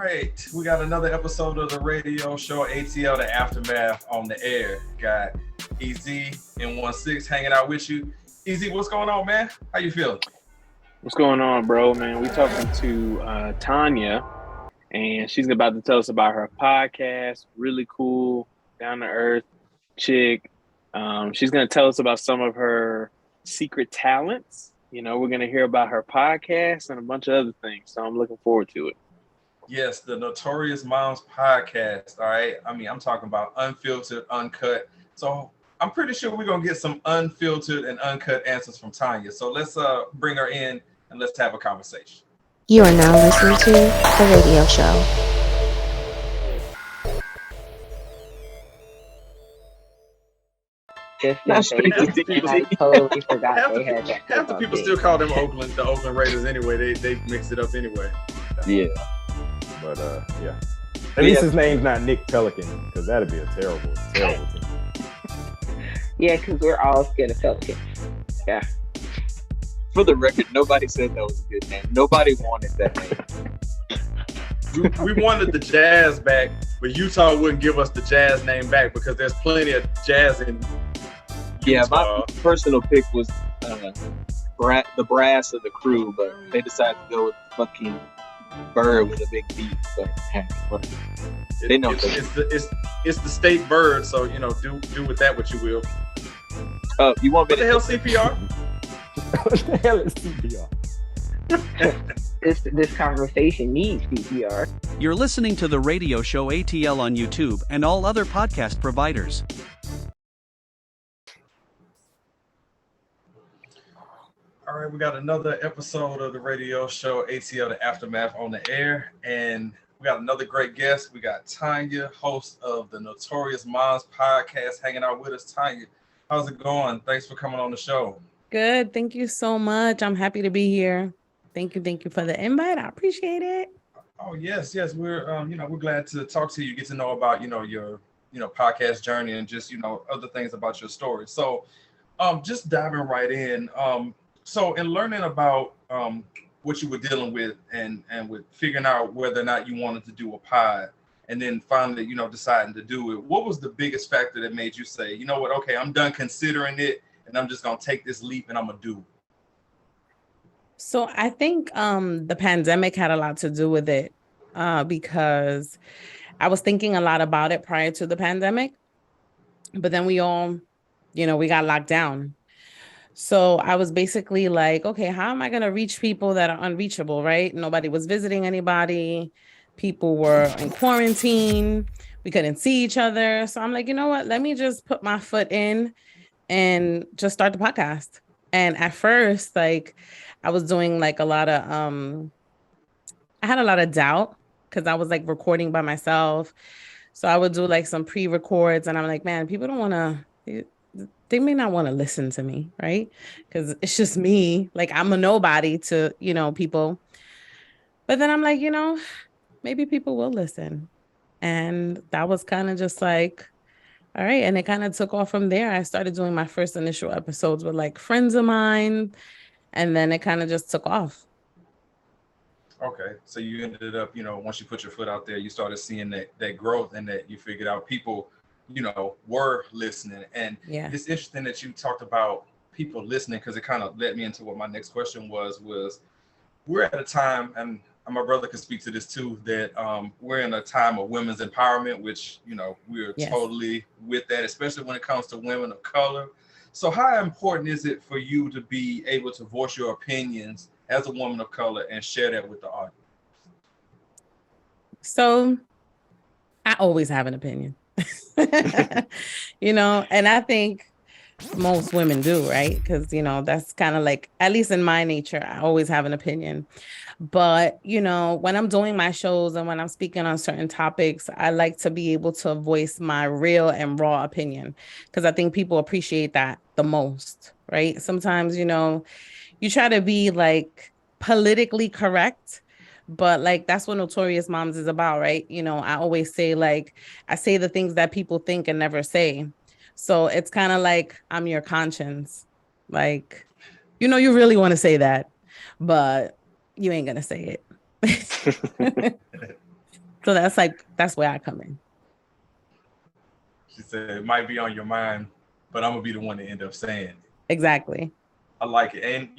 right, we got another episode of the radio show ATL The Aftermath on the air. Got EZ and 16 hanging out with you. EZ, what's going on, man? How you feeling? What's going on, bro, man? We talking to Tania, and she's about to tell us about her podcast. Really cool, down to earth chick. She's going to tell us about some of her secret talents. You know, we're going to hear about her podcast and a bunch of other things. So I'm looking forward to it. Yes, the Notorious Momz podcast. All right. I mean, I'm talking about unfiltered, uncut. So I'm pretty sure we're going to get some unfiltered and uncut answers from Tania. So let's bring her in and let's have a conversation. You are now listening to The Radio Show. Half the people still call them the Oakland Raiders anyway. They mix it up anyway. Yeah. But yeah. At least his name's not Nick Pelican, because that'd be a terrible team. Yeah, because we're all scared of Pelicans. Yeah. For the record, nobody said that was a good name. Nobody wanted that name. We wanted the Jazz back, but Utah wouldn't give us the Jazz name back because there's plenty of Jazz in Utah. Yeah, my personal pick was the Brass of the Crew, but they decided to go with fucking bird with a big beak. But hey, whatever. They know it's the state bird, so you know, do with that what you will. You want me what the hell CPR? What the hell is CPR? This conversation needs CPR. You're listening to the radio show ATL on YouTube and all other podcast providers. All right, we got another episode of the radio show ATL The Aftermath on the air, and we got another great guest. We got Tania, host of the Notorious Momz podcast, hanging out with us. Tania, how's it going? Thanks for coming on the show. Good. Thank you so much. I'm happy to be here. Thank you for the invite. I appreciate it. Oh yes. We're we're glad to talk to you, get to know about your podcast journey and just other things about your story. So, just diving right in. So in learning about what you were dealing with and with figuring out whether or not you wanted to do a pod, and then finally deciding to do it, what was the biggest factor that made you say, you know what, okay, I'm done considering it, and I'm just gonna take this leap and I'm gonna do it? So I think the pandemic had a lot to do with it because I was thinking a lot about it prior to the pandemic, but then we all, we got locked down. So I was basically like, okay, how am I going to reach people that are unreachable, right? Nobody was visiting anybody. People were in quarantine. We couldn't see each other. So I'm like, you know what? Let me just put my foot in and just start the podcast. And at first, like, I was doing like a lot of, I had a lot of doubt because I was like recording by myself. So I would do like some pre-records and I'm like, man, people don't want to, they may not want to listen to me, right? Because it's just me. Like, I'm a nobody to, people. But then I'm like, maybe people will listen. And that was kind of just like, all right. And it kind of took off from there. I started doing my first initial episodes with like friends of mine. And then it kind of just took off. Okay. So you ended up, once you put your foot out there, you started seeing that growth and that you figured out people were listening. And it's interesting that you talked about people listening, because it kind of led me into what my next question was we're at a time, and my brother could speak to this too, that we're in a time of women's empowerment, which, we're totally with that, especially when it comes to women of color. So how important is it for you to be able to voice your opinions as a woman of color and share that with the audience? So I always have an opinion. And I think most women do, right? Because that's kind of like, at least in my nature, I always have an opinion. But when I'm doing my shows and when I'm speaking on certain topics, I like to be able to voice my real and raw opinion, because I think people appreciate that the most, right? Sometimes you try to be like politically correct, but like that's what Notorious Momz is about, right? I always say, like, I say the things that people think and never say. So it's kind of like I'm your conscience. Like, you really want to say that, but you ain't gonna say it. So that's where I come in. She said it might be on your mind, but I'm gonna be the one to end up saying it. Exactly. I like it. And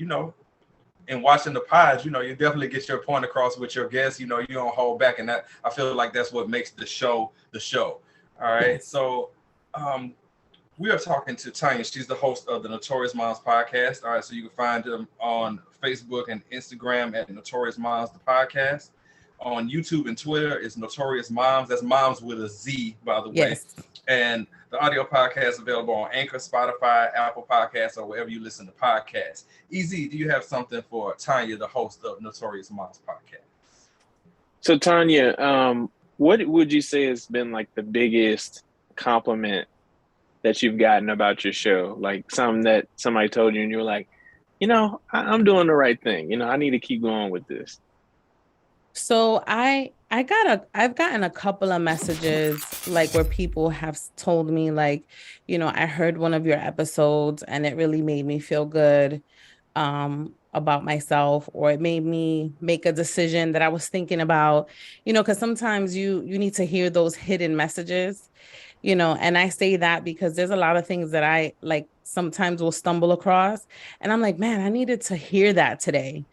in watching the pods, you definitely get your point across with your guests. You don't hold back, and that I feel like that's what makes the show the show. All right. Yes. So we are talking to Tania. She's the host of the Notorious Momz podcast. All right, so you can find them on Facebook and Instagram at Notorious Momz the podcast. On YouTube and Twitter, it's Notorious Momz. That's Moms with a Z, by the way. Yes. And the audio podcast is available on Anchor, Spotify, Apple Podcasts, or wherever you listen to podcasts. EZ, do you have something for Tania, the host of Notorious Momz podcast? So Tania, what would you say has been like the biggest compliment that you've gotten about your show? Like something that somebody told you and you were like, I'm doing the right thing. I need to keep going with this. So I've gotten a couple of messages like where people have told me like, I heard one of your episodes and it really made me feel good about myself, or it made me make a decision that I was thinking about, because sometimes you need to hear those hidden messages, and I say that because there's a lot of things that I like sometimes will stumble across and I'm like, man, I needed to hear that today,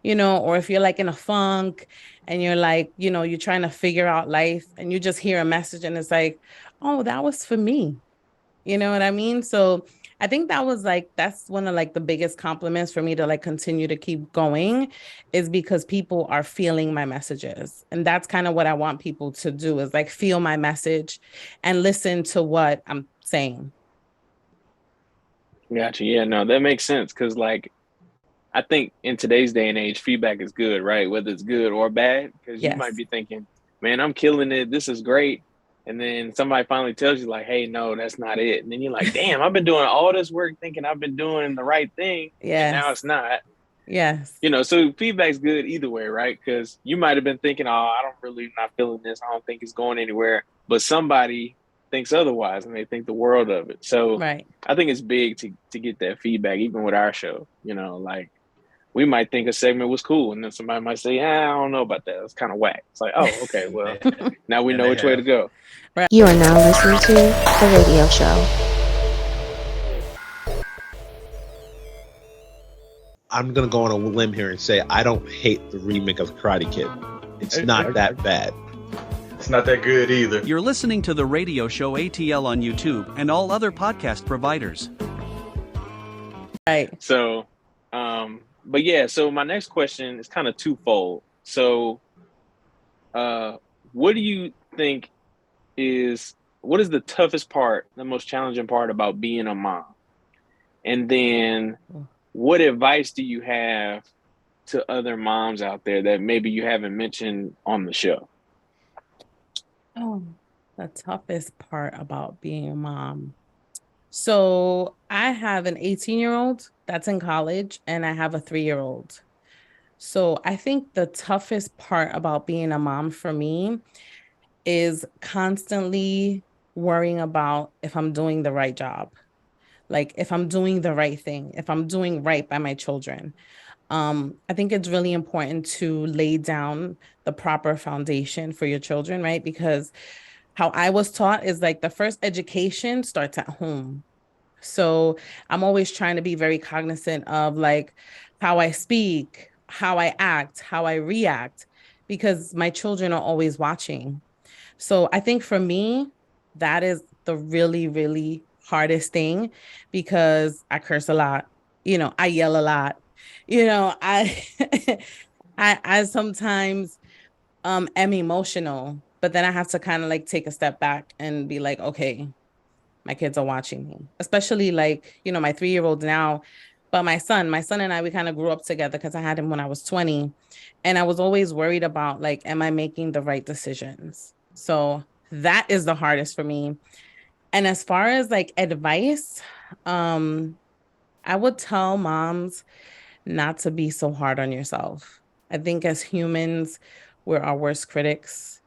or if you're like in a funk and you're like, you're trying to figure out life and you just hear a message and it's like, oh, that was for me. You know what I mean? So I think that's one of like the biggest compliments for me to like continue to keep going, is because people are feeling my messages. And that's kind of what I want people to do, is like feel my message and listen to what I'm saying. Gotcha. Yeah, no, that makes sense. Cause like, I think in today's day and age, feedback is good, right? Whether it's good or bad, because you might be thinking, man, I'm killing it. This is great. And then somebody finally tells you like, hey, no, that's not it. And then you're like, damn, I've been doing all this work thinking I've been doing the right thing. Yeah. And now it's not. Yes. So feedback's good either way, right? Because you might have been thinking, oh, I don't really not feeling this. I don't think it's going anywhere. But somebody thinks otherwise and they think the world of it. So right. I think it's big to get that feedback, even with our show, like we might think a segment was cool and then somebody might say, I don't know about that. It's kind of whack. It's like, oh, okay, well, now we know which way to go. Right. You are now listening to The Radio Show. I'm going to go on a limb here and say I don't hate the remake of Karate Kid. It's not that bad. It's not that good either. You're listening to The Radio Show ATL on YouTube and all other podcast providers. Right. So, but yeah, so my next question is kind of twofold. So, what do you think what is the toughest part, the most challenging part about being a mom? And then what advice do you have to other moms out there that maybe you haven't mentioned on the show? Oh, the toughest part about being a mom. So I have an 18-year-old that's in college and I have a 3-year-old. So I think the toughest part about being a mom for me is constantly worrying about if I'm doing the right job, like if I'm doing the right thing, if I'm doing right by my children. I think it's really important to lay down the proper foundation for your children, right? Because how I was taught is like the first education starts at home. So I'm always trying to be very cognizant of like how I speak, how I act, how I react, because my children are always watching. So I think for me, that is the really, really hardest thing, because I curse a lot, I yell a lot, I I sometimes am emotional, but then I have to kind of like take a step back and be like, okay, my kids are watching me, especially like, my 3-year-old now, but my son and I, we kind of grew up together because I had him when I was 20, and I was always worried about like, am I making the right decisions? So that is the hardest for me. And as far as like advice, I would tell moms not to be so hard on yourself. I think as humans, we're our worst critics.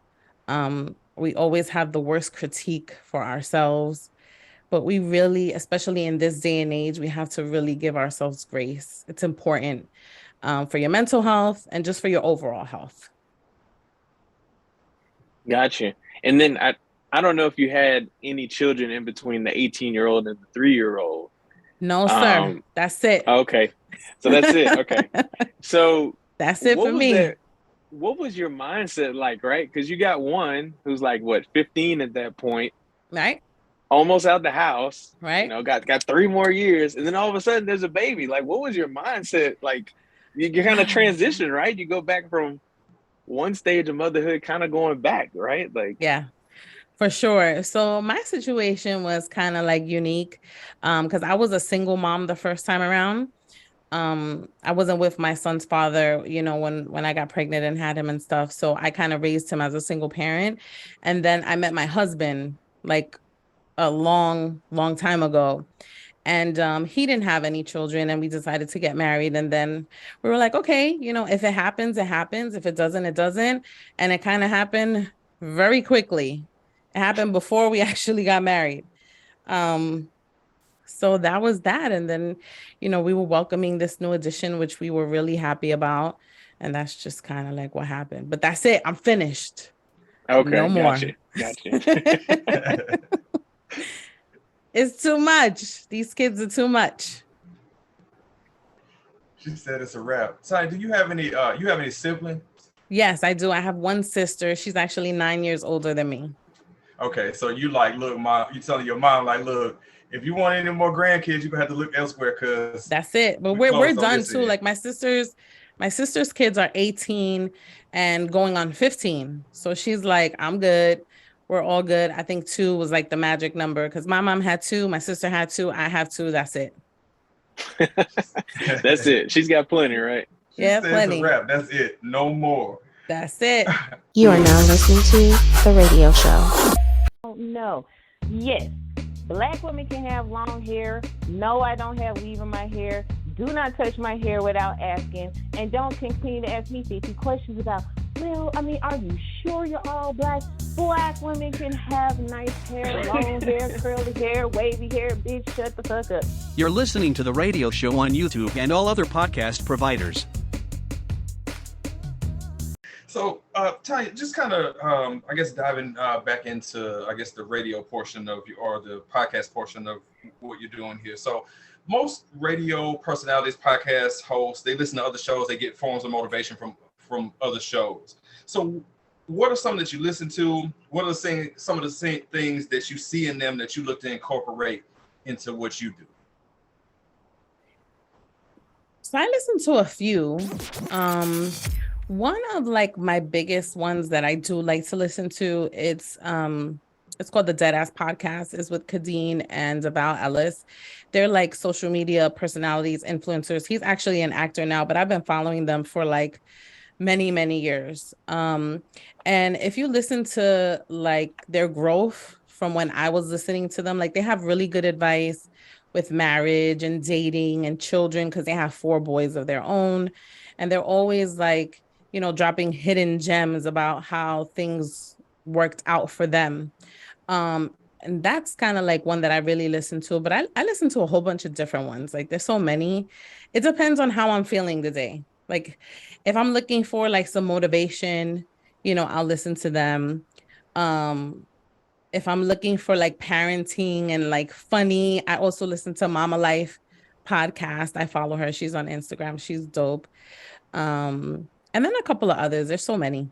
We always have the worst critique for ourselves, but we really, especially in this day and age, we have to really give ourselves grace. It's important for your mental health and just for your overall health. Gotcha. And then I don't know if you had any children in between the 18-year-old and the 3-year-old. No, sir. That's it. Okay. So that's it. Okay. So that's it for me. What was your mindset like, right? Because you got one who's like, what, 15 at that point. Right. Almost out the house. Right. You know, got 3 more years. And then all of a sudden there's a baby. Like, what was your mindset? Like, you kind of transition, right? You go back from one stage of motherhood kind of going back, right? Like, yeah, for sure. So my situation was kind of like unique because I was a single mom the first time around. I wasn't with my son's father, you know, when I got pregnant and had him and stuff. So I kind of raised him as a single parent. And then I met my husband like a long time ago. And he didn't have any children, and we decided to get married. And then we were like, okay, you know, if it happens, it happens. If it doesn't, it doesn't. And it kind of happened very quickly. It happened before we actually got married. So that was that. And then, you know, we were welcoming this new addition, which we were really happy about. And that's just kind of like what happened. But that's it. I'm finished. Okay. No more. Gotcha. It's too much. These kids are too much. She said it's a wrap. Tania, do you have any siblings? Yes, I do. I have one sister. She's actually 9 years older than me. Okay, so you like, look, mom, you telling your mom, like, look, if you want any more grandkids, you're gonna have to look elsewhere, because that's it. But we're done too. Like my sister's kids are 18 and going on 15. So she's like, I'm good. We're all good. I think 2 was like the magic number because my mom had 2, my sister had 2, I have 2. That's it. That's it. She's got plenty, right? Yeah, plenty. It's a wrap. That's it. No more. That's it. You are now listening to The Radio Show. Oh, no. Yes. Black women can have long hair. No, I don't have weave in my hair. Do not touch my hair without asking. And don't continue to ask me 50 questions about, well, I mean, are you sure you're all black? Black women can have nice hair, long hair, curly hair, wavy hair. Bitch, shut the fuck up. You're listening to The Radio Show on YouTube and all other podcast providers. So, Tania, just kind of, I guess, diving back into, I guess, the radio portion of you, or the podcast portion of what you're doing here. So, most radio personalities, podcast hosts, they listen to other shows, they get forms of motivation from other shows. So, what are some that you listen to? What are some of the same things that you see in them that you look to incorporate into what you do? So, I listen to a few. One of like my biggest ones that I do like to listen to, it's called the Deadass Podcast. It's with Kadeen and Val Ellis. They're like social media personalities, influencers. He's actually an actor now, but I've been following them for like many years. And if you listen to like their growth from when I was listening to them, like they have really good advice with marriage and dating and children, because they have 4 boys of their own. And they're always like, you know, dropping hidden gems about how things worked out for them. And that's kind of like one that I really listen to, but I listen to a whole bunch of different ones. Like there's so many. It depends on how I'm feeling the day. Like if I'm looking for like some motivation, you know, I'll listen to them. If I'm looking for like parenting and like funny, I also listen to Mama Life podcast. I follow her. She's on Instagram. She's dope. And then a couple of others. There's so many.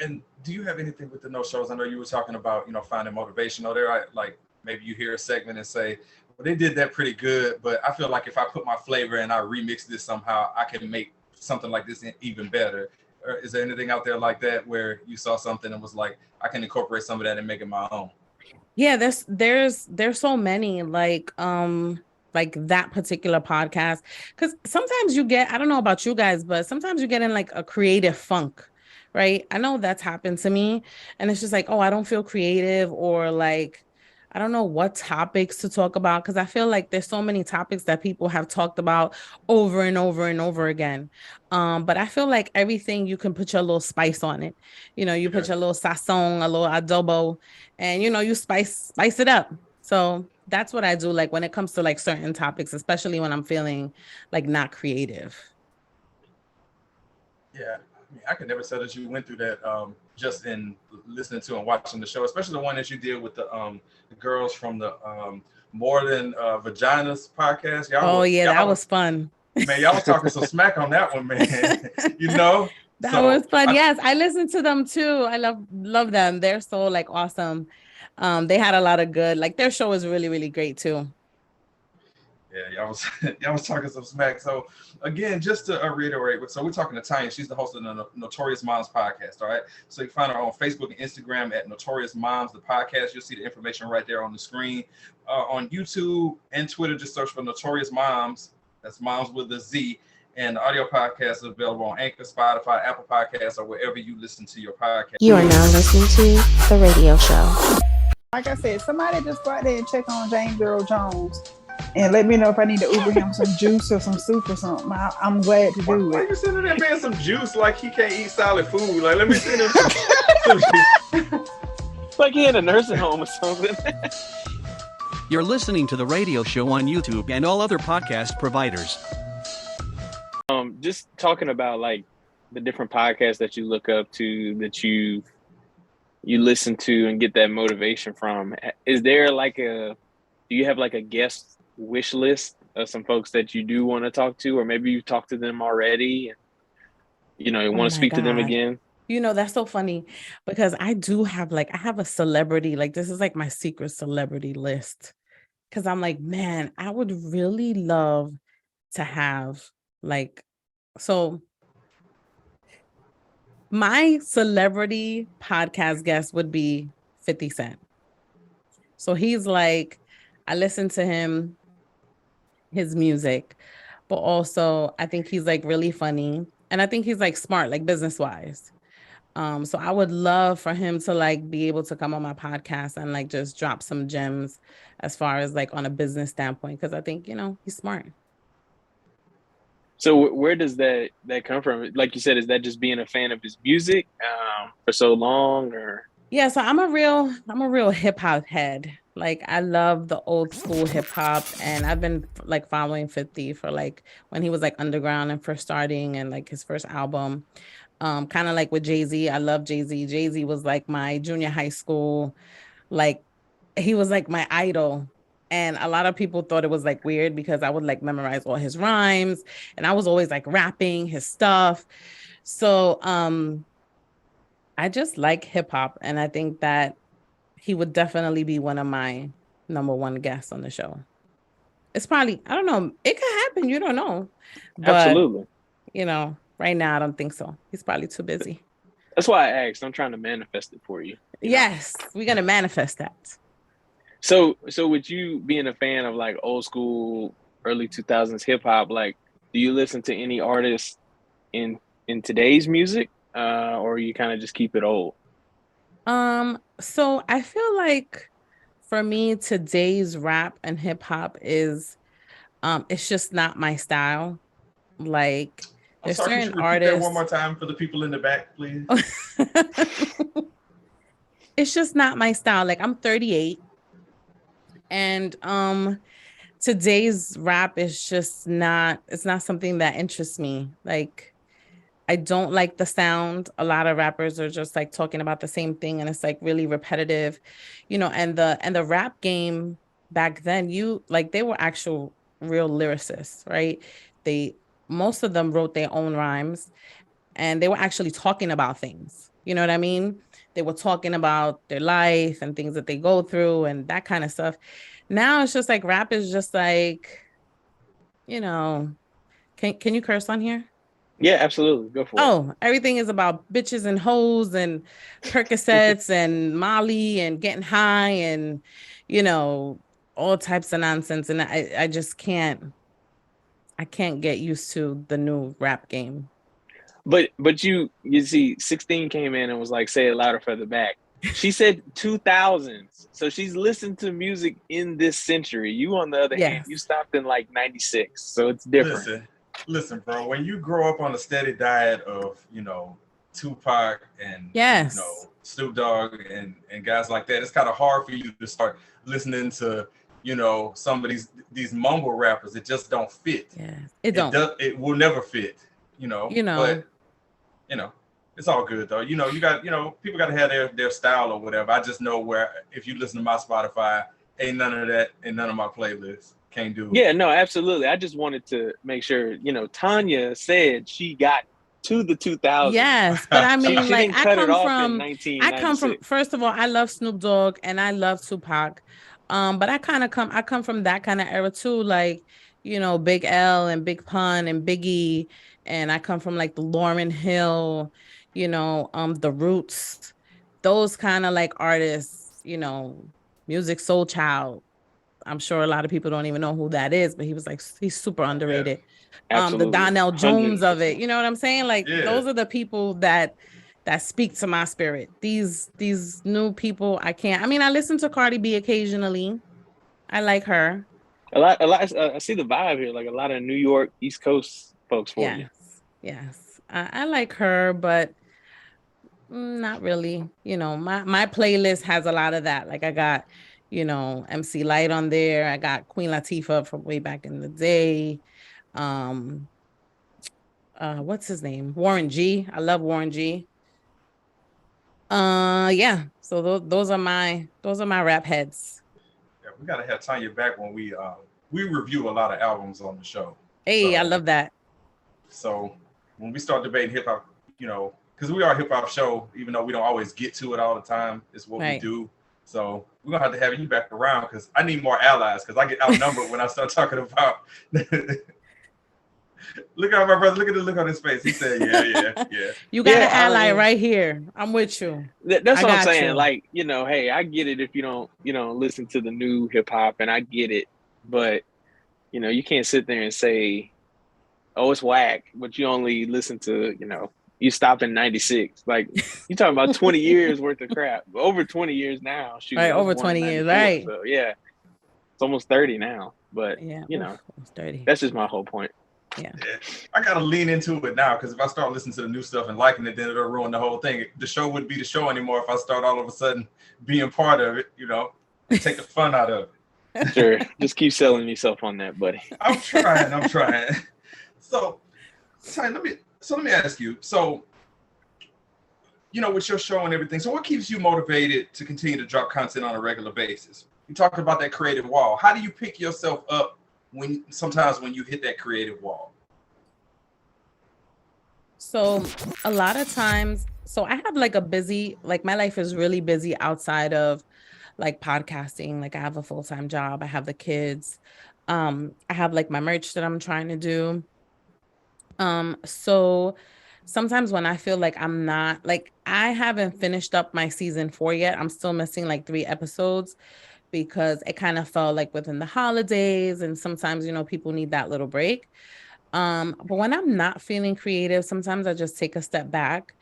And do you have anything with the no shows? I know you were talking about, you know, finding motivation. Or there, like maybe you hear a segment and say, well, they did that pretty good, but I feel like if I put my flavor and I remix this somehow, I can make something like this even better. Or is there anything out there like that where you saw something and was like, I can incorporate some of that and make it my own? Yeah, there's so many like that particular podcast, because sometimes you get, I don't know about you guys, but sometimes you get in like a creative funk, right? I know that's happened to me, and it's just like, oh, I don't feel creative, or like I don't know what topics to talk about, because I feel like there's so many topics that people have talked about over and over and over again. But I feel like everything, you can put your little spice on it. You know, you put your little sazon, a little adobo, and you know, you spice it up. So that's what I do, like when it comes to like certain topics, especially when I'm feeling like not creative. Yeah, I could never tell that you went through that just in listening to and watching the show, especially the one that you did with the girls from the More Than Vaginas podcast. That was fun. Man, y'all was talking some smack on that one, man. You know? That was fun. Yes, I listened to them too. I love them. They're so like awesome. They had a lot of good, like their show is really, really great too. Yeah, y'all was talking some smack. So again, just to reiterate, so we're talking to Tania. She's the host of the Notorious Momz podcast. All right. So you can find her on Facebook and Instagram at Notorious Momz, the podcast. You'll see the information right there on the screen. On YouTube and Twitter, just search for Notorious Momz. That's Moms with a Z. And the audio podcast is available on Anchor, Spotify, Apple Podcasts, or wherever you listen to your podcast. You are now listening to The Radio Show. Like I said, somebody just go out there and check on James Earl Jones and let me know if I need to Uber him some juice or some soup or something. I'm glad to do it. Why you sending that man some juice like he can't eat solid food? Like, let me send him some like he in a nursing home or something. You're listening to The Radio Show on YouTube and all other podcast providers. Just talking about like the different podcasts that you look up to, that you listen to and get that motivation from. Is there like do you have like a guest wish list of some folks that you do want to talk to, or maybe you've talked to them already and you want to speak to them again? That's so funny because I have a celebrity, like this is like my secret celebrity list. Cause I'm like, man, I would really love to have so my celebrity podcast guest would be 50 Cent. So he's like, I listen to him, his music, but also I think he's like really funny. And I think he's like smart, like business wise. So I would love for him to like be able to come on my podcast and like just drop some gems as far as like on a business standpoint. Cause I think, he's smart. So where does that come from? Like you said, is that just being a fan of his music for so long, or? Yeah, so I'm a real hip hop head. Like I love the old school hip hop, and I've been like following 50 for like when he was like underground and first starting, and like his first album. Kind of like with Jay-Z. I love Jay-Z. Jay-Z was like my junior high school, like he was like my idol. And a lot of people thought it was like weird because I would like memorize all his rhymes and I was always like rapping his stuff. So I just like hip hop, and I think that he would definitely be one of my number one guests on the show. It's probably, I don't know, it could happen, you don't know. But, absolutely. Right now I don't think so. He's probably too busy. That's why I asked. I'm trying to manifest it for you. Yes, we're gonna manifest that. So with you being a fan of like old school, early 2000s hip hop, like, do you listen to any artists in today's music, or you kind of just keep it old? So I feel like for me, today's rap and hip hop is, it's just not my style. Like, there's certain artists. That one more time for the people in the back, please. It's just not my style. Like, I'm 38. And today's rap is just not, it's not something that interests me. Like, I don't like the sound. A lot of rappers are just like talking about the same thing, and it's like really repetitive, and the rap game back then, they were actual real lyricists, right? Most of them wrote their own rhymes, and they were actually talking about things. You know what I mean? They were talking about their life and things that they go through and that kind of stuff. Now it's just like rap is just like, can you curse on here? Yeah, absolutely. Go for it. Oh, everything is about bitches and hoes and Percocets and Molly and getting high and, all types of nonsense. And I just can't get used to the new rap game. But you see, 16 came in and was like, say it louder further back. She said 2000s. So she's listened to music in this century. You, on the other hand, you stopped in like 96. So it's different. Listen, bro, when you grow up on a steady diet of, Tupac and, Snoop Dogg and guys like that, it's kind of hard for you to start listening to, some of these mumble rappers. It just don't fit. Yeah, it will never fit, But, It's all good though. You know, you got, people got to have their style or whatever. I just know where if you listen to my Spotify, ain't none of that in none of my playlists. Can't do it. Yeah, no, absolutely. I just wanted to make sure, Tanya said she got to the 2000s. Yes, but I mean, she didn't cut it off in 1996. I come from, first of all, I love Snoop Dogg and I love Tupac. But I come from that kind of era too, like, Big L and Big Pun and Biggie, and I come from like the Lauryn Hill, the Roots, those kind of like artists, Music Soul Child. I'm sure a lot of people don't even know who that is, but he's super underrated. Yeah. The Donnell Jones 100%. Of it, you know what I'm saying? Like those are the people that speak to my spirit. These new people, I can't. I mean, I listen to Cardi B occasionally. I like her. A lot. I see the vibe here. Like a lot of New York, East Coast folks for you. Yes. I like her, but not really. My playlist has a lot of that. Like I got, MC Light on there. I got Queen Latifah from way back in the day. What's his name? Warren G. I love Warren G. Yeah. So those are my rap heads. Yeah, we gotta have Tanya back when we review a lot of albums on the show. Hey, I love that. So when we start debating hip hop, because we are a hip hop show, even though we don't always get to it all the time, it's what we do. So we're gonna have to have you back around because I need more allies because I get outnumbered when I start talking about. Look at my brother. Look at the look on his face. He said, "Yeah." You got an ally right here. I'm with you. That's what I'm saying. Like, hey, I get it if you don't, listen to the new hip hop, and I get it, but you can't sit there and say, "Oh, it's whack," but you only listen to, you stop in 96. Like you talking about 20 years worth of crap. Over 20 years now. Shoot, right, over 20 years, right? So yeah, it's almost 30 now. But it's 30. That's just my whole point. Yeah. I gotta lean into it now because if I start listening to the new stuff and liking it, then it'll ruin the whole thing. The show wouldn't be the show anymore if I start all of a sudden being part of it, take the fun out of it. Sure. Just keep selling yourself on that, buddy. I'm trying. So, Tanya, let me ask you. So, with your show and everything, so what keeps you motivated to continue to drop content on a regular basis? You talked about that creative wall. How do you pick yourself up sometimes when you hit that creative wall? So a lot of times, I have like my life is really busy outside of like podcasting. Like I have a full-time job. I have the kids. I have like my merch that I'm trying to do. So sometimes when I feel like I'm not, like I haven't finished up my season 4 yet. I'm still missing like 3 episodes. Because it kind of fell like within the holidays and sometimes, people need that little break. But when I'm not feeling creative, sometimes I just take a step back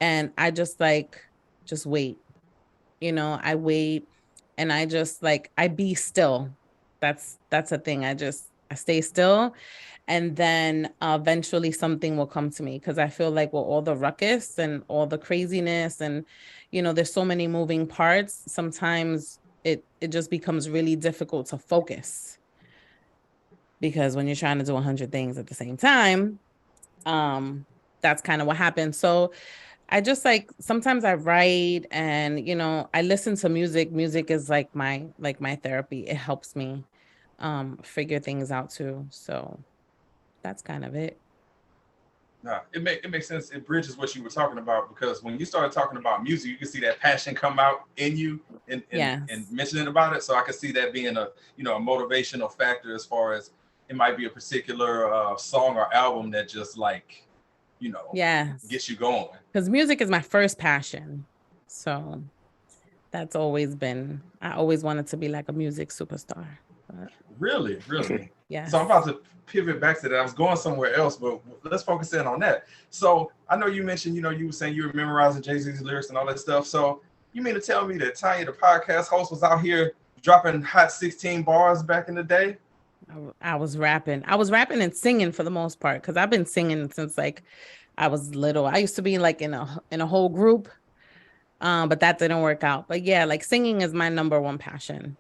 and I just wait. I wait and I just I be still. That's a thing. I stay still and then eventually something will come to me because I feel like with all the ruckus and all the craziness and, there's so many moving parts. Sometimes it just becomes really difficult to focus because when you're trying to do 100 things at the same time, that's kind of what happens. So I just sometimes I write and, I listen to music. Music is like my therapy. It helps me figure things out too. So that's kind of it. No, it makes sense. It bridges what you were talking about because when you started talking about music, you can see that passion come out in you and mentioning about it. So I can see that being a a motivational factor as far as it might be a particular song or album that just gets you going. Because music is my first passion. So that's always been, I always wanted to be like a music superstar. But... Really? Yeah. So I'm about to pivot back to that. I was going somewhere else, but let's focus in on that. So I know you mentioned, you were saying you were memorizing Jay-Z's lyrics and all that stuff. So you mean to tell me that Tanya, the podcast host, was out here dropping hot 16 bars back in the day? I was rapping and singing for the most part because I've been singing since I was little. I used to be in a whole group, but that didn't work out. But yeah, singing is my number one passion.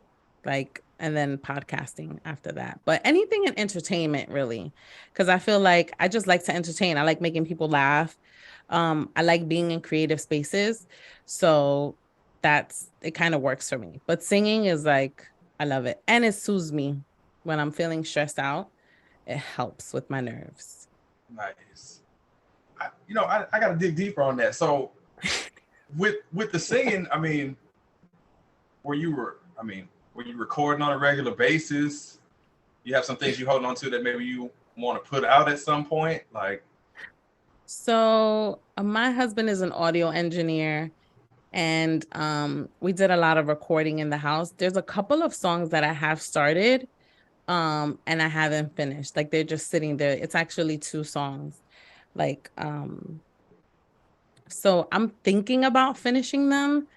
And then podcasting after that. But anything in entertainment, really, because I feel like I just like to entertain. I like making people laugh. I like being in creative spaces. So it kind of works for me. But singing is like, I love it. And it soothes me when I'm feeling stressed out. It helps with my nerves. Nice. I got to dig deeper on that. So with the singing, I mean, were you recording on a regular basis? You have some things you hold on to that maybe you want to put out at some point? Like, so my husband is an audio engineer, and we did a lot of recording in the house. There's a couple of songs that I have started and I haven't finished. Like, they're just sitting there. It's actually 2 songs. Like, so I'm thinking about finishing them,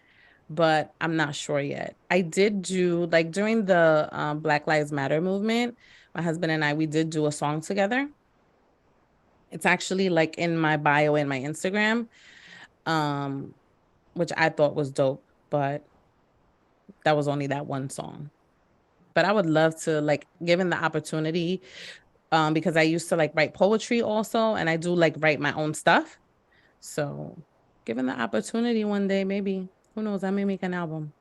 but I'm not sure yet. I did do, like, during the Black Lives Matter movement, my husband and we did do a song together. It's actually like in my bio in my Instagram, which I thought was dope, but that was only that one song. But I would love to, like, given the opportunity, because I used to like write poetry also, and I do like write my own stuff. So given the opportunity one day, maybe, who knows, I may make an album.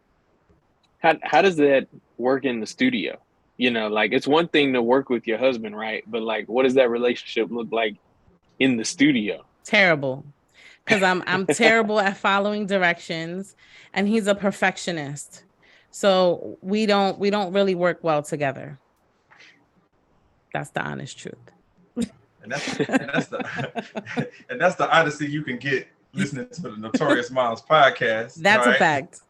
How does that work in the studio? You know, like, it's one thing to work with your husband, right? But like, what does that relationship look like in the studio? Terrible. Because I'm terrible at following directions, and he's a perfectionist. So we don't really work well together. That's the honest truth. And that's the honesty you can get listening to the Notorious Momz podcast. That's right? A fact.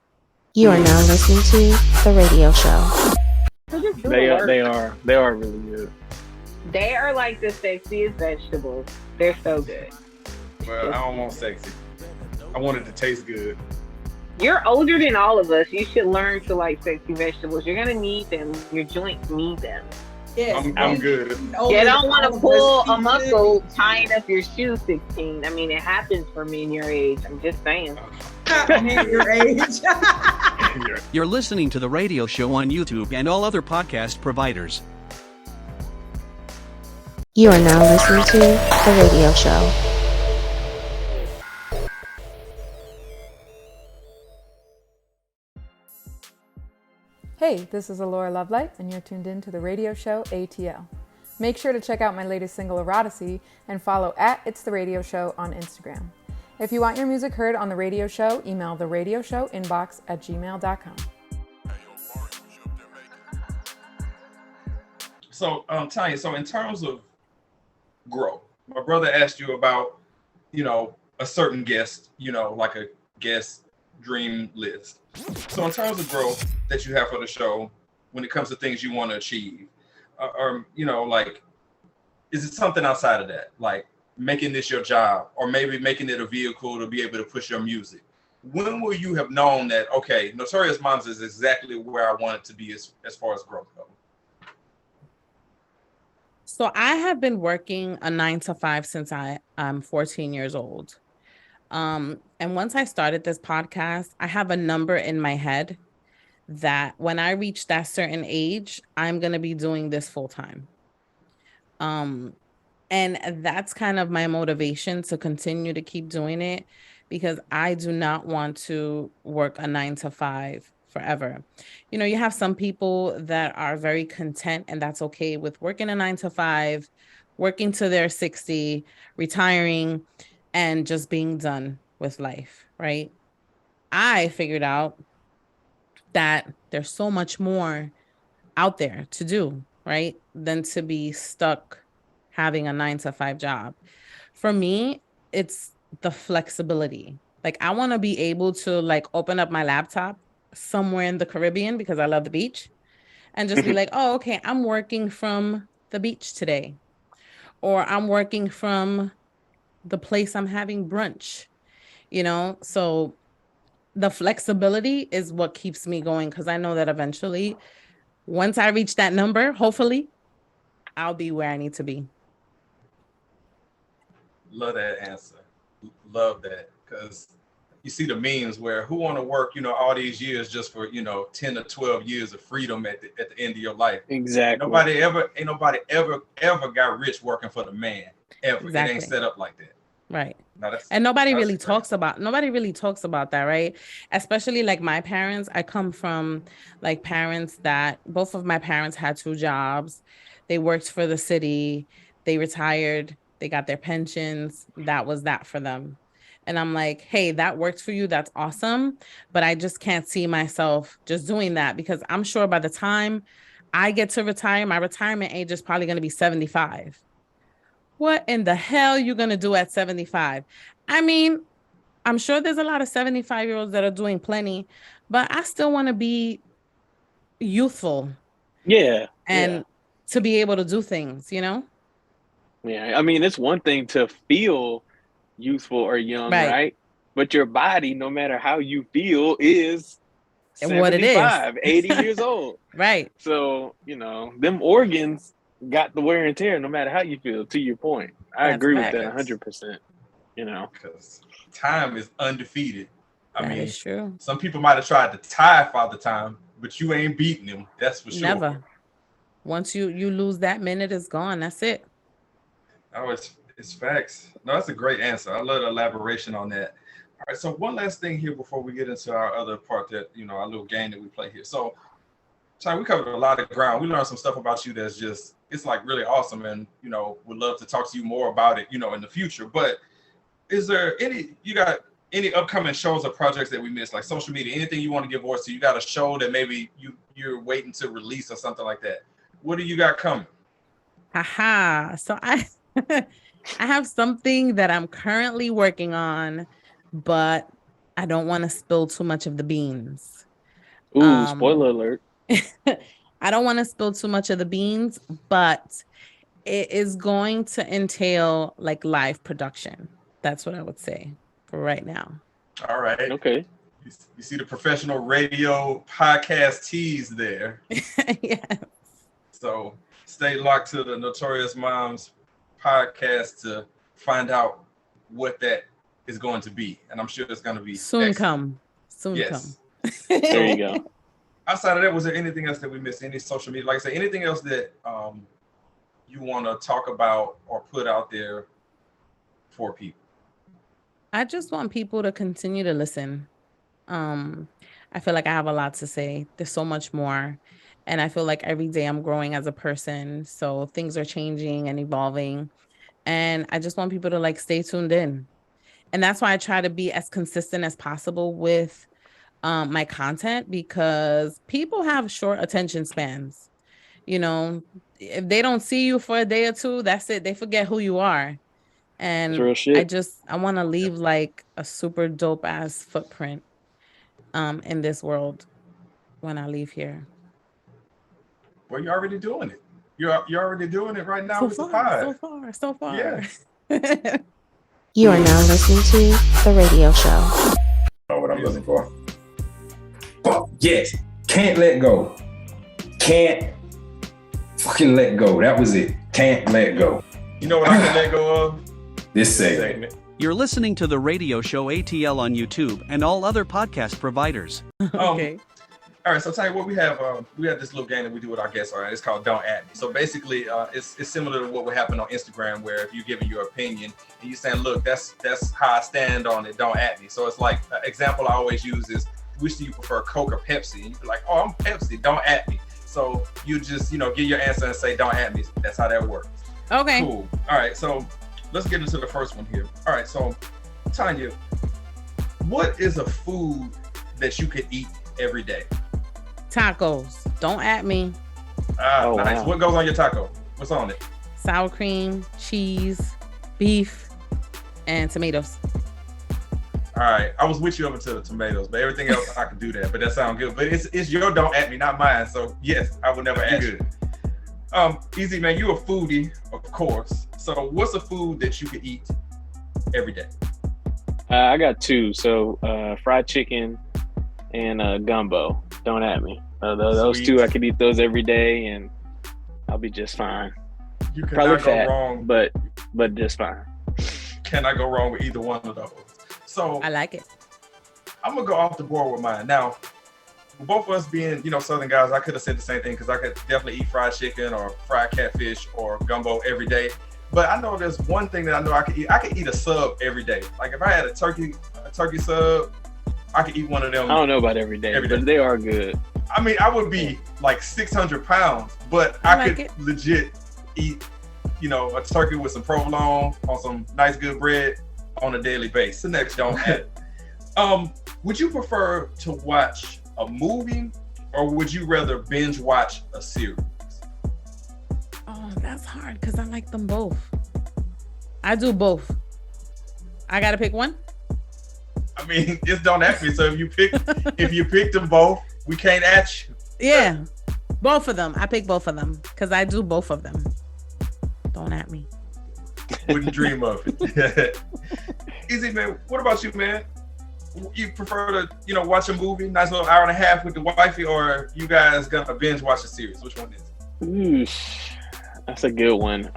You are now listening to The Radio Show. They are really good. They are like the sexiest vegetables. They're so good. Well, I don't want sexy. I want it to taste good. You're older than all of us. You should learn to like sexy vegetables. You're gonna need them. Your joints need them. Yes, I'm good. You don't want to pull a muscle tying up your shoe 16. I mean, it happens for me in your age. I'm just saying. Your age. You're listening to The Radio Show on YouTube and all other podcast providers. You are now listening to The Radio Show. Hey, this is Alora Lovelight, and you're tuned in to the radio show ATL. Make sure to check out my latest single, Eroticy, and follow @itstheradioshow on Instagram. If you want your music heard on the radio show, email theradioshow@gmail.com. So, Tania, so in terms of growth, my brother asked you about, a certain guest, like a guest dream list. So in terms of growth that you have for the show, when it comes to things you want to achieve, like, is it something outside of that, like making this your job, or maybe making it a vehicle to be able to push your music? When will you have known that, okay, Notorious Momz is exactly where I want it to be as far as growth goes? So I have been working a 9-to-5 since I'm 14 years old. And once I started this podcast, I have a number in my head that when I reach that certain age, I'm going to be doing this full time. And that's kind of my motivation to continue to keep doing it, because I do not want to work a 9-to-5 forever. You have some people that are very content, and that's okay with working a 9-to-5, working to their 60, retiring, and just being done with life, right? I figured out that there's so much more out there to do, right, than to be stuck having a 9-to-5 job. For me, it's the flexibility. Like, I want to be able to like open up my laptop somewhere in the Caribbean, because I love the beach, and just be like, oh, okay, I'm working from the beach today, or I'm working from the place I'm having brunch, so the flexibility is what keeps me going, because I know that eventually, once I reach that number, hopefully I'll be where I need to be. Love that answer. Love that, because you see the memes where who want to work, all these years just for, 10 or 12 years of freedom at the end of your life. Exactly. Ain't nobody ever got rich working for the man. Ever. Exactly. It ain't set up like that. Right. And nobody really talks about that, right? Especially like my parents. I come from like parents that both of my parents had 2 jobs. They worked for the city. They retired. They got their pensions. That was that for them. And I'm like, hey, that works for you. That's awesome. But I just can't see myself just doing that, because I'm sure by the time I get to retire, my retirement age is probably going to be 75. What in the hell are you going to do at 75? I mean, I'm sure there's a lot of 75-year-olds that are doing plenty, but I still want to be youthful. Yeah. And to be able to do things, you know? Yeah. I mean, it's one thing to feel youthful or young, right? But your body, no matter how you feel, is 75, what it is. 80 years old. Right. So, you know, them organs got the wear and tear no matter how you feel, to your point. I agree with that 100%. You know, because time is undefeated. I mean, it's true. Some people might have tried to tie Father Time, but you ain't beating him. That's for sure. Never. Once you lose that minute, it's gone. That's it. Oh, it's facts. No, that's a great answer. I love the elaboration on that. All right, so one last thing here before we get into our other part, that, you know, our little game that we play here. So, Tania, we covered a lot of ground. We learned some stuff about you that's just, it's like really awesome, and, you know, would love to talk to you more about it, you know, in the future. But is there you got any upcoming shows or projects that we missed, like social media, anything you want to give voice to? You got a show that maybe you're waiting to release or something like that. What do you got coming? Haha. So I have something that I'm currently working on, but I don't want to spill too much of the beans. Ooh, spoiler alert. I don't want to spill too much of the beans, but it is going to entail like live production. That's what I would say for right now. All right. Okay. You see the professional radio podcast tease there. Yes. So stay locked to the Notorious Momz podcast to find out what that is going to be. And I'm sure it's going to be soon excellent. Soon come. There you go. Outside of that, was there anything else that we missed? Any social media? Like I said, anything else that you want to talk about or put out there for people? I just want people to continue to listen. I feel like I have a lot to say. There's so much more. And I feel like every day I'm growing as a person. So things are changing and evolving. And I just want people to like stay tuned in. And that's why I try to be as consistent as possible with my content, because people have short attention spans. You know, if they don't see you for a day or two, that's it. They forget who you are. And I want to leave like a super dope ass footprint in this world when I leave here. Well, you're already doing it. You're already doing it right now with the pod. So far. Yeah. You are now listening to The Radio Show. Know what I'm looking for. Yes. Can't let go. Can't fucking let go. That was it. Can't let go. You know what I can let go of? This segment. You're listening to The Radio Show ATL on YouTube and all other podcast providers. Okay. All right, so Tania, what we have this little game that we do with our guests. All right, it's called Don't At Me. So basically, it's similar to what would happen on Instagram, where if you're giving your opinion and you're saying, "Look, that's how I stand on it. Don't at me." So it's like example I always use is, "Which do you prefer, Coke or Pepsi?" And you'd be like, "Oh, I'm Pepsi. Don't at me." So you just give your answer and say, "Don't at me." That's how that works. Okay. Cool. All right, so let's get into the first one here. All right, so Tania, what is a food that you could eat every day? Tacos. Don't at me. Nice. Wow. What goes on your taco? What's on it? Sour cream, cheese, beef, and tomatoes. All right. I was with you over to the tomatoes, but everything else I can do that. But that sounds good. But it's your don't at me, not mine. So yes, I would never ask you. Easy man, you a foodie, of course. So what's a food that you could eat every day? I got two. So fried chicken and gumbo. Don't at me. Those two, I could eat those every day and I'll be just fine. You cannot go wrong, but just fine. Cannot go wrong with either one of those. So I like it. I'm gonna go off the board with mine. Now, both of us being, Southern guys, I could have said the same thing because I could definitely eat fried chicken or fried catfish or gumbo every day. But I know there's one thing that I know I could eat. I could eat a sub every day. Like if I had a turkey sub, I could eat one of them. I don't know about every day, but they are good. I mean, I would be like 600 pounds, but I could legit eat, you know, a turkey with some provolone on some nice good bread on a daily basis. The next don't have. Would you prefer to watch a movie or would you rather binge watch a series? Oh, that's hard because I like them both. I do both. I gotta pick one. I mean, just don't ask me. So if you pick them both, we can't ask you. Yeah, both of them. I pick both of them because I do both of them. Don't at me. Wouldn't dream of it. Easy, man. What about you, man? You prefer to, you know, watch a movie, nice little hour and a half with the wifey, or you guys gonna binge watch a series? Which one is it? That's a good one.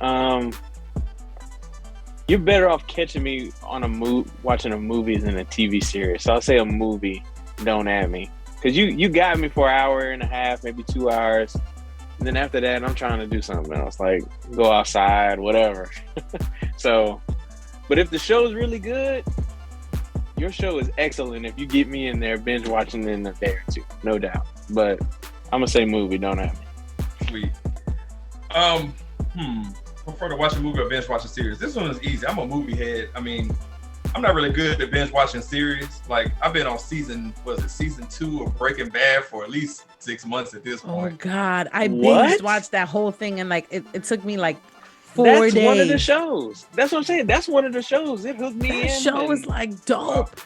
You're better off catching me on watching a movie than a TV series. So I'll say a movie. Don't at me, because you got me for an hour and a half, maybe 2 hours, and then after that, I'm trying to do something else, like go outside, whatever. So, but if the show's really good, your show is excellent. If you get me in there binge watching in a day or two, no doubt. But I'm gonna say movie. Don't at me. Sweet. Prefer to watch a movie or binge watch a series. This one is easy. I'm a movie head. I mean, I'm not really good at binge watching series. Like I've been on season 2 of Breaking Bad for at least 6 months at this point. Oh God, I binge watched that whole thing and like it took me like 4 days. That's one of the shows. That's what I'm saying. That's one of the shows. It hooked me in. That show was like dope.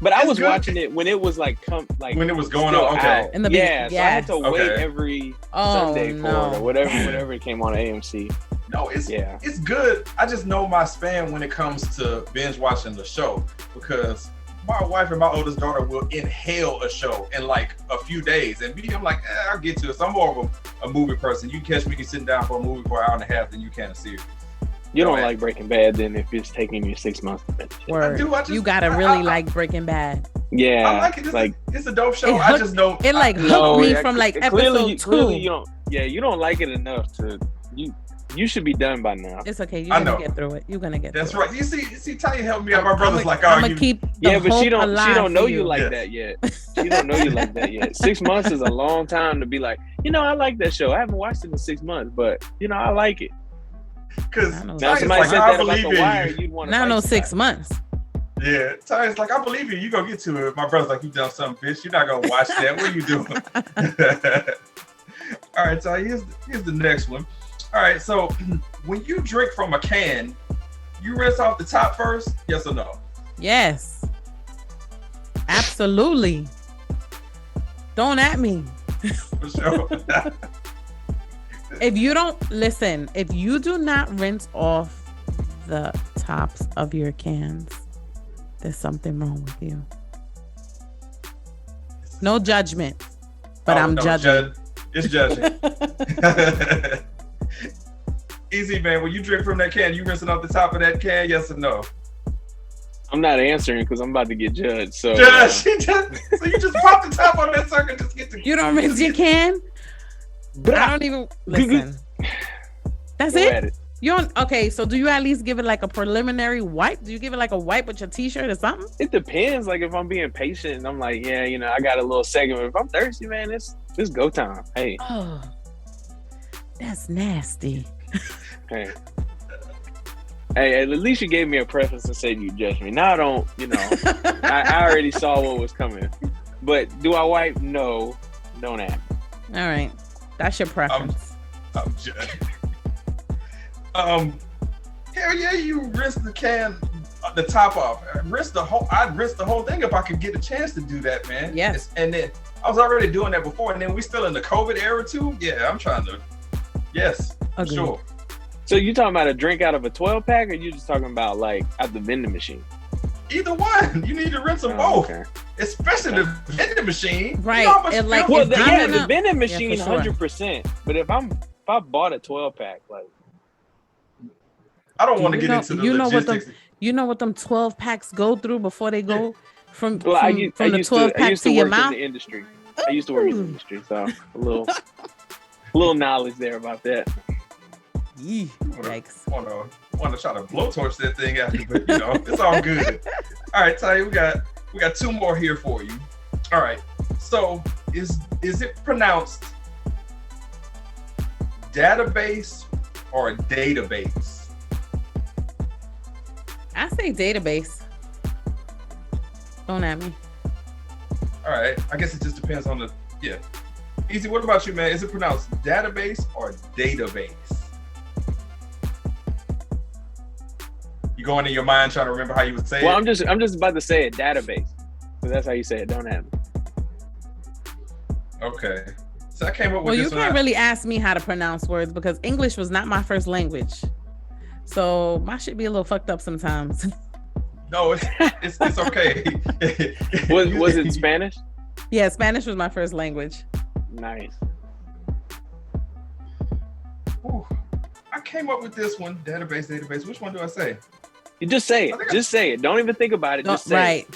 But I was watching it when it was like when it was going on. Okay. In the beginning, so I had to wait every Sunday for it or whatever it came on AMC. No, it's good. I just know my span when it comes to binge watching the show because my wife and my oldest daughter will inhale a show in like a few days, and me, I'm like, I'll get to it. So I'm more of a movie person. You catch me sitting down for a movie for an hour and a half, then you can a series. You don't like Breaking Bad then if it's taking you 6 months to finish. Word. You gotta really like Breaking Bad. Yeah, I like it. It's a dope show. I just know it like hooked me from like episode 2. Clearly you don't like it enough to you should be done by now. It's okay. You're gonna get through it. You're gonna get That's through right. You see, Tanya helped me out. My brother's like, I'm gonna keep the but she don't know you like that yet. She don't know you like that yet. 6 months is a long time to be like, I like that show. I haven't watched it in 6 months, but I like it. Because now somebody said that about The Wire, you'd want to. Now 6 months. Yeah, Tanya's like, I believe you. You gonna get to it. My brother's like, you done something, bitch. You're not gonna watch that. What are you doing? All right, so here's the next one. All right, so when you drink from a can, you rinse off the top first, yes or no? Yes. Absolutely. Don't at me. For sure. If you do not rinse off the tops of your cans, there's something wrong with you. No judgment, but I'm judging. It's judging. Easy, man. When you drink from that can, you rinsing off the top of that can, yes or no? I'm not answering because I'm about to get judged. So, so you just pop the top on that sucker, just get the. You don't rinse your can. But I don't even listen. That's it. You don't. Okay, so do you at least give it like a preliminary wipe? Do you give it like a wipe with your t-shirt or something? It depends. Like if I'm being patient and I'm like, yeah, I got a little segment. If I'm thirsty, man, it's go time. Hey. Oh, that's nasty. Hey, at least you gave me a preface and said you judged me. Now I don't, I already saw what was coming. But do I wipe? No, don't ask. All right, that's your preference. I'm judging. Hell yeah, you rinse the can, the top off. I'd rinse the whole thing if I could get a chance to do that, man. Yes. And then I was already doing that before, and then we still in the COVID era too. Yeah, I'm trying to. Yes, agreed. Sure. So you talking about a drink out of a 12-pack, or you just talking about like at the vending machine? Either one. You need to rinse them both. Okay. Especially the vending machine. Right. The vending machine, 100%. But if I bought a 12-pack, like. I don't want to get into the logistics. You know what them 12 packs go through before they go from the 12 pack to your mouth? I used to work in the industry, so a little knowledge there about that. Yikes. Want to try to blowtorch that thing out, but you know, it's all good. All right, Tanya, we got two more here for you. All right. So is it pronounced database or database? I say database. Don't at me. All right. I guess it just depends on the Easy. What about you, man? Is it pronounced database or database? You going in your mind trying to remember how you would say it? Well, I'm just about to say it, database. So that's how you say it. Don't at me. Okay. So I came up with well, this you can't really ask me how to pronounce words because English was not my first language. So my shit be a little fucked up sometimes. No, it's okay. Was it Spanish? Yeah, Spanish was my first language. Nice. Ooh, I came up with this one, database. Which one do I say? You just say it. Just say it. Don't even think about it. Just say it.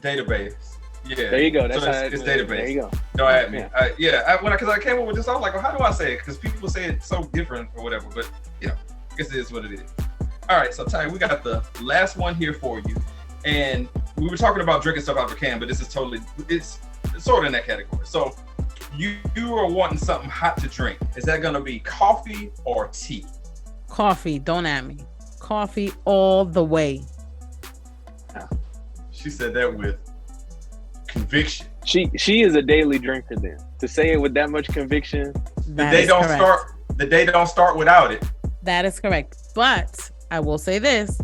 Database. Yeah. There you go. That's so how it's database. There you go. Don't at me. Because I came up with this, I was like, well, how do I say it? Because people say it so different or whatever. But you know, I guess it is what it is. All right, so Ty, we got the last one here for you, and we were talking about drinking stuff out of a can, but this is it's sort of in that category. So you are wanting something hot to drink. Is that going to be coffee or tea? Coffee. Don't at me. Coffee all the way. She said that with conviction. She is a daily drinker. Then to say it with that much conviction, the day don't start without it. That is correct. But I will say this: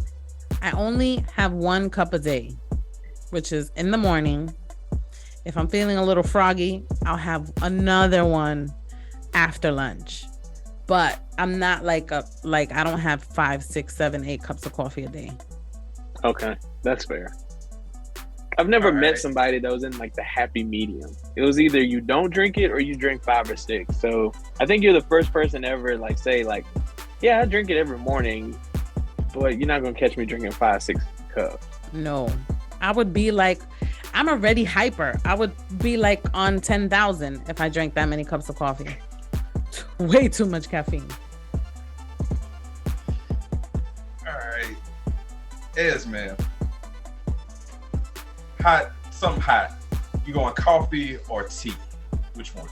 I only have 1 cup a day, which is in the morning. If I'm feeling a little froggy, I'll have another one after lunch. But I'm not I don't have 5, 6, 7, 8 cups of coffee a day. Okay, that's fair. I've never met somebody that was in like the happy medium. It was either you don't drink it or you drink 5 or 6. So I think you're the first person ever say yeah, I drink it every morning, but you're not gonna catch me drinking 5, 6 cups. No, I would be I'm already hyper. I would be on 10,000 if I drank that many cups of coffee. Way too much caffeine. All right, man. Something hot. You going coffee or tea? Which one?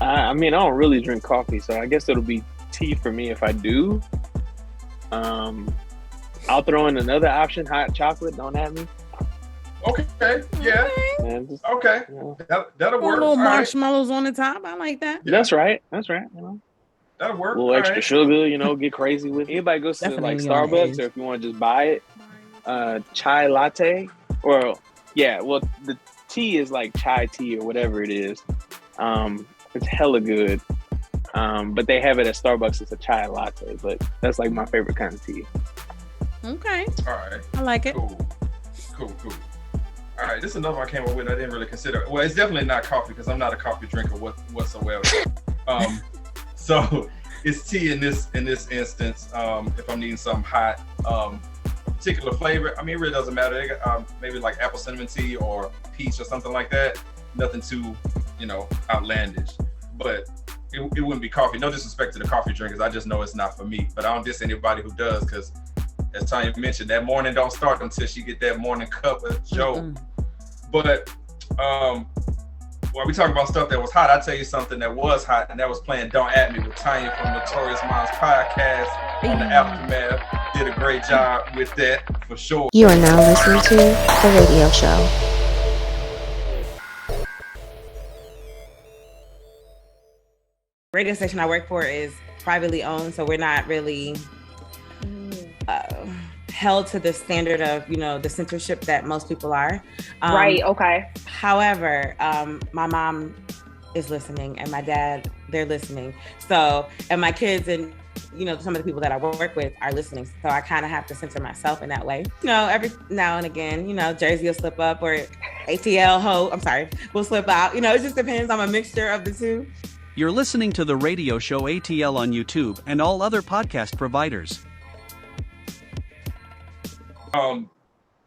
I mean, I don't really drink coffee, so I guess it'll be tea for me if I do. I'll throw in another option, hot chocolate. Don't at me. Okay. Yeah. Okay. That'll work. Little marshmallows on the top. I like that. Yeah. That's right. You know. That'll work. A little extra sugar. Get crazy with it. Anybody goes to Starbucks, or if you want to just buy it, chai latte, or the tea is like chai tea or whatever it is. It's hella good. But they have it at Starbucks. It's a chai latte, but that's like my favorite kind of tea. Okay. All right. I like it. Cool. All right, this is another one I came up with. I didn't really consider. Well, it's definitely not coffee because I'm not a coffee drinker whatsoever. So it's tea in this instance. If I'm needing something hot, a particular flavor. I mean, it really doesn't matter. Maybe like apple cinnamon tea or peach or something like that. Nothing too, outlandish. But it wouldn't be coffee. No disrespect to the coffee drinkers. I just know it's not for me. But I don't diss anybody who does because, as Tanya mentioned, that morning don't start until she get that morning cup of Joe. Mm-hmm. But while we talk about stuff that was hot, I'll tell you something that was hot, and that was playing Don't At Me with Tanya from Notorious Momz podcast on the Aftermath. Did a great job with that, for sure. You are now listening to The Radio Show. Radio station I work for is privately owned, so we're not really held to the standard of, the censorship that most people are. Right, okay. However, my mom is listening and my dad, they're listening. So, and my kids and, some of the people that I work with are listening. So I kind of have to censor myself in that way. Every now and again, Jersey will slip up or ATL will slip out. It just depends. I'm a mixture of the two. You're listening to the radio show ATL on YouTube and all other podcast providers.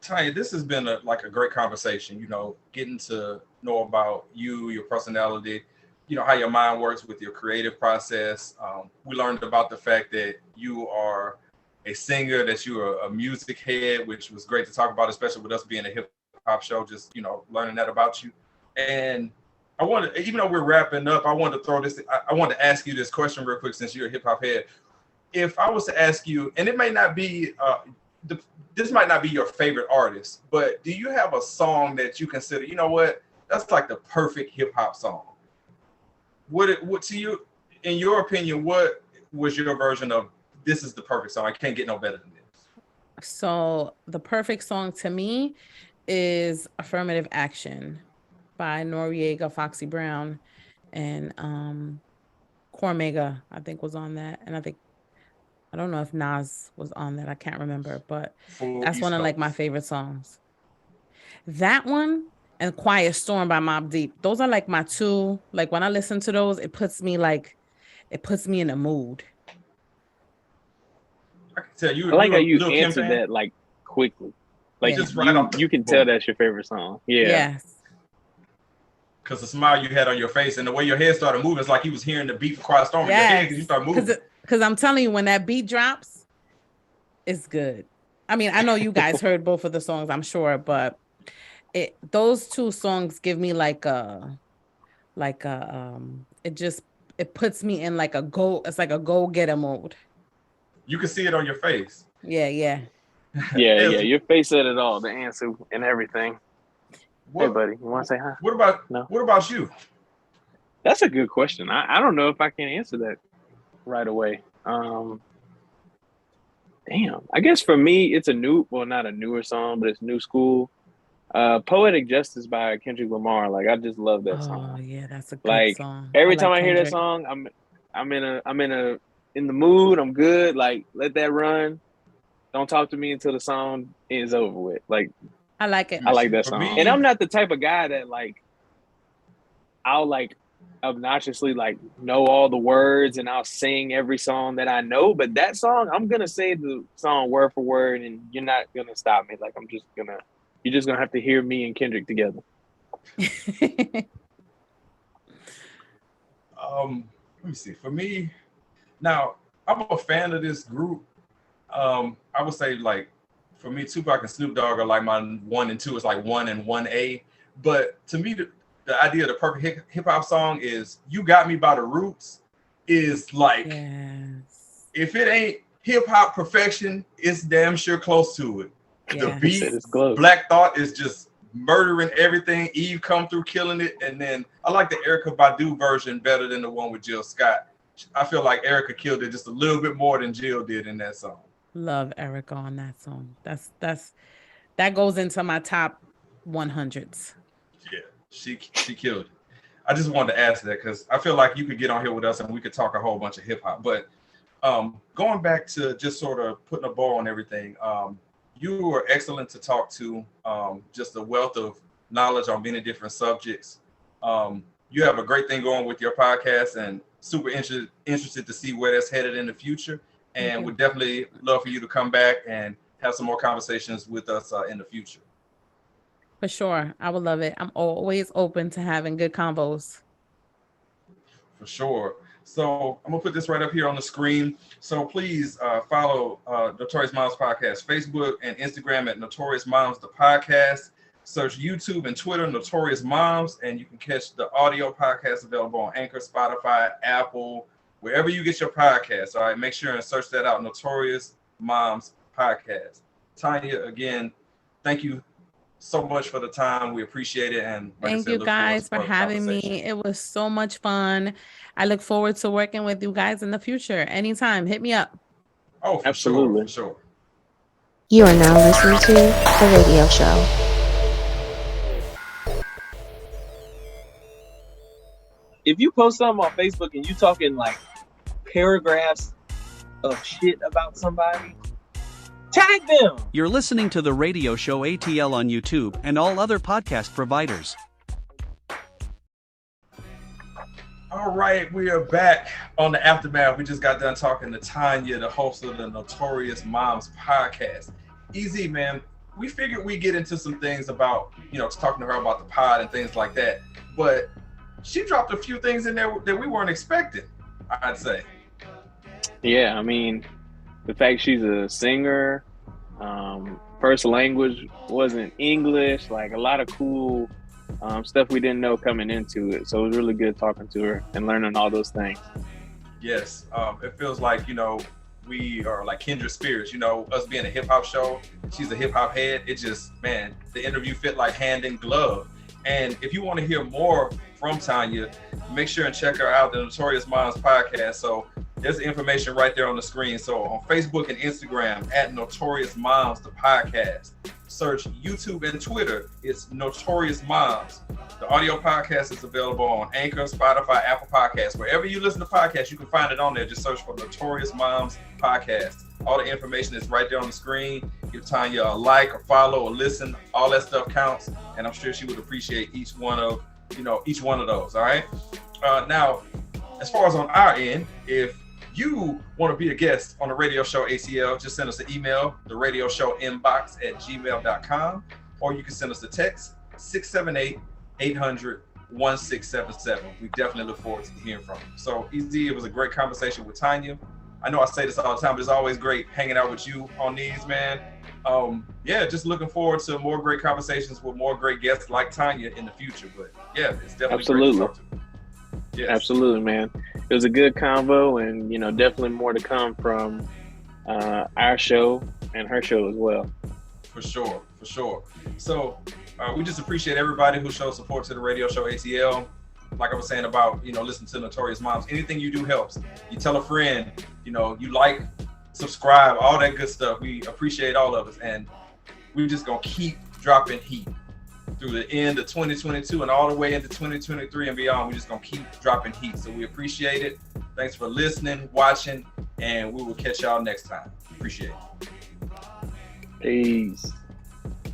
Tanya, this has been a great conversation, getting to know about you, your personality. you know, how your mind works with your creative process. We learned about the fact that you are a singer, that you are a music head, which was great to talk about, especially with us being a hip hop show, just, you know, learning that about you. And I wanted, even though we're wrapping up, I wanted to throw this, I wanted to ask you this question real quick, since you're a hip hop head. If I was to ask you, and it may not be, this might not be your favorite artist, but do you have a song that you consider, you know what, that's like the perfect hip hop song? What to you, in your opinion, what was your version of this is the perfect song? I can't get no better than this. So the perfect song to me is Affirmative Action by Noriega, Foxy Brown, and Cormega, I think, was on that. And I don't know if Nas was on that. I can't remember, but that's one of like my favorite songs. That one and Quiet Storm by Mobb Deep. Those are like my two. Like when I listen to those, it puts me in a mood. I can tell you. I like how you answered that like quickly. Like just you can tell that's your favorite song. Yeah. Yes. Because the smile you had on your face and the way your head started moving, it's like you was hearing the beat for Quiet Storm in your head because you started moving. Because I'm telling you, when that beat drops, it's good. I mean, I know you guys heard both of the songs, I'm sure, but those two songs give me it puts me in like it's like a go-getter mode. You can see it on your face. Yeah. Yeah. Your face said it all, the answer and everything. Hey, buddy, you want to say hi? What about you? That's a good question. I don't know if I can answer that right away. Damn. I guess for me, it's not a newer song, but it's new school. Poetic Justice by Kendrick Lamar. Like, I just love that song. Oh yeah, that's a good song. Every time I hear that song, I'm in the mood. I'm good. Like, let that run. Don't talk to me until the song is over with. Like, I like it. I like that song. And I'm not the type of guy that like I'll like obnoxiously like know all the words and I'll sing every song that I know. But that song, I'm gonna say the song word for word, and you're not gonna stop me. Like you're just gonna have to hear me and Kendrick together. Let me see. For me, now I'm a fan of this group. I would say like for me, Tupac and Snoop Dogg are like my 1 and 2. It's like 1 and 1A. But to me, the idea of the perfect hip hop song is "You Got Me" by the Roots. Is like, if it ain't hip hop perfection, it's damn sure close to it. The beat, Black Thought is just murdering everything. Eve come through killing it, and then I like the Erykah Badu version better than the one with Jill Scott. I feel like Erykah killed it just a little bit more than Jill did in that song. Love Erykah on that song. That goes into my top 100s. Yeah, she killed it. I just wanted to ask that because I feel like you could get on here with us and we could talk a whole bunch of hip hop. But going back to just sort of putting a bow on everything, you were excellent to talk to. Just a wealth of knowledge on many different subjects. You have a great thing going with your podcast, and super interested to see where that's headed in the future. And would definitely love for you to come back and have some more conversations with us in the future. For sure. I would love it. I'm always open to having good combos. For sure. So I'm going to put this right up here on the screen. So please follow Notorious Momz Podcast, Facebook and Instagram at Notorious Momz, the podcast. Search YouTube and Twitter, Notorious Momz, and you can catch the audio podcast available on Anchor, Spotify, Apple, wherever you get your podcasts. All right, make sure and search that out, Notorious Momz Podcast. Tania, again, thank you so much for the time. We appreciate it. And thank you guys for having me. It was so much fun. I look forward to working with you guys in the future. Anytime, hit me up. Oh, absolutely. For sure. You are now listening to The Radio Show. If you post something on Facebook and you talking like paragraphs of shit about somebody, tag them. You're listening to The Radio Show ATL on YouTube and all other podcast providers. All right, we are back on the Aftermath. We just got done talking to Tania, the host of the Notorious Momz Podcast. Easy, man. We figured we'd get into some things about, talking to her about the pod and things like that. But she dropped a few things in there that we weren't expecting, I'd say. Yeah, I mean, the fact she's a singer, first language wasn't English, like a lot of cool stuff we didn't know coming into it. So it was really good talking to her and learning all those things. Yes, it feels like, we are like kindred spirits, us being a hip hop show. She's a hip hop head. It just, man, the interview fit like hand in glove. And if you want to hear more from Tanya, make sure and check her out, the Notorious Momz podcast. So there's the information right there on the screen. So on Facebook and Instagram at Notorious Momz, the podcast. Search YouTube and Twitter. It's Notorious Momz. The audio podcast is available on Anchor, Spotify, Apple Podcasts. Wherever you listen to podcasts, you can find it on there. Just search for Notorious Momz podcast. All the information is right there on the screen. Give Tanya a like, a follow, a listen. All that stuff counts, and I'm sure she would appreciate each one of those. All right. Now, as far as on our end, if you want to be a guest on the radio show ATL, just send us an email, the radio show inbox at gmail.com, or you can send us a text 678-800-1677. We definitely look forward to hearing from you. So, Easy, it was a great conversation with Tanya. I know I say this all the time, but it's always great hanging out with you on these, man. Just looking forward to more great conversations with more great guests like Tanya in the future. But yeah, it's definitely great to talk to. Yes. Absolutely, man. It was a good convo, and definitely more to come from our show and her show as well. For sure. So we just appreciate everybody who shows support to the radio show ATL. Like I was saying about, listen to Notorious Momz. Anything you do helps. You tell a friend, you like, subscribe, all that good stuff. We appreciate all of us. And we're just going to keep dropping heat through the end of 2022 and all the way into 2023 and beyond. We're just going to keep dropping heat. So we appreciate it. Thanks for listening, watching, and we will catch y'all next time. Appreciate it. Peace.